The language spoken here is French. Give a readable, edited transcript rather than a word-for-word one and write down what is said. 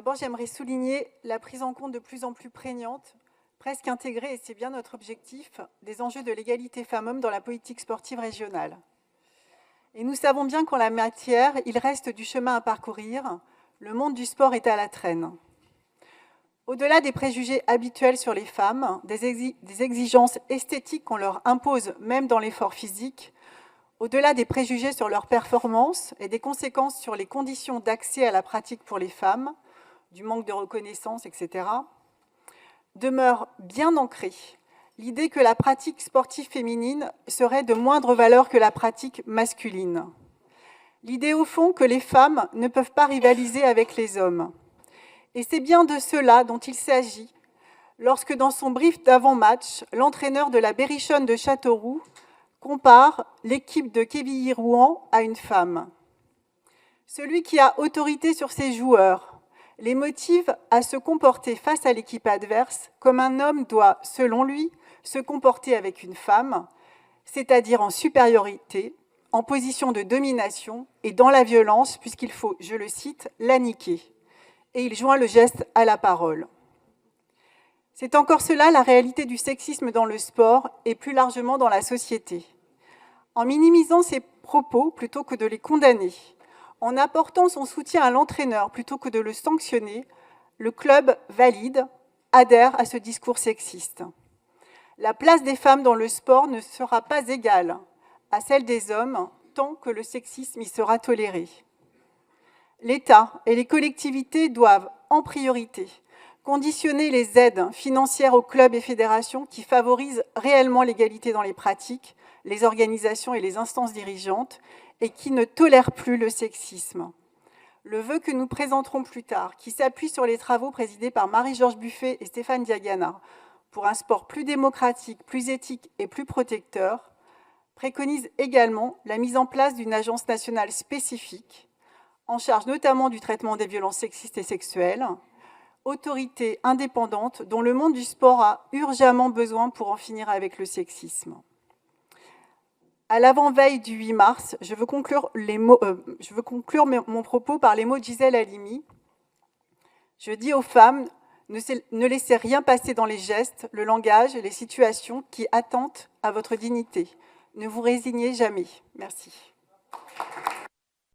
D'abord, j'aimerais souligner la prise en compte de plus en plus prégnante, presque intégrée, et c'est bien notre objectif, des enjeux de l'égalité femmes-hommes dans la politique sportive régionale. Et nous savons bien qu'en la matière, il reste du chemin à parcourir. Le monde du sport est à la traîne. Au-delà des préjugés habituels sur les femmes, des exigences esthétiques qu'on leur impose même dans l'effort physique, au-delà des préjugés sur leur performance et des conséquences sur les conditions d'accès à la pratique pour les femmes, du manque de reconnaissance, etc., demeure bien ancrée l'idée que la pratique sportive féminine serait de moindre valeur que la pratique masculine. L'idée au fond que les femmes ne peuvent pas rivaliser avec les hommes. Et c'est bien de cela dont il s'agit lorsque, dans son brief d'avant-match, l'entraîneur de la Berrichonne de Châteauroux compare l'équipe de Quevilly-Rouen à une femme. Celui qui a autorité sur ses joueurs les motive à se comporter face à l'équipe adverse comme un homme doit, selon lui, se comporter avec une femme, c'est-à-dire en supériorité, en position de domination et dans la violence, puisqu'il faut, je le cite, la niquer. Et il joint le geste à la parole. C'est encore cela la réalité du sexisme dans le sport et plus largement dans la société. En minimisant ses propos plutôt que de les condamner, en apportant son soutien à l'entraîneur plutôt que de le sanctionner, le club valide, adhère à ce discours sexiste. La place des femmes dans le sport ne sera pas égale à celle des hommes tant que le sexisme y sera toléré. L'État et les collectivités doivent, en priorité, conditionner les aides financières aux clubs et fédérations qui favorisent réellement l'égalité dans les pratiques, les organisations et les instances dirigeantes et qui ne tolèrent plus le sexisme. Le vœu que nous présenterons plus tard, qui s'appuie sur les travaux présidés par Marie-Georges Buffet et Stéphane Diagana pour un sport plus démocratique, plus éthique et plus protecteur, préconise également la mise en place d'une agence nationale spécifique, en charge notamment du traitement des violences sexistes et sexuelles, autorité indépendante dont le monde du sport a urgemment besoin pour en finir avec le sexisme. À l'avant-veille du 8 mars, je veux conclure mon propos par les mots de Gisèle Halimi. Je dis aux femmes, ne laissez rien passer dans les gestes, le langage et les situations qui attentent à votre dignité. Ne vous résignez jamais. Merci.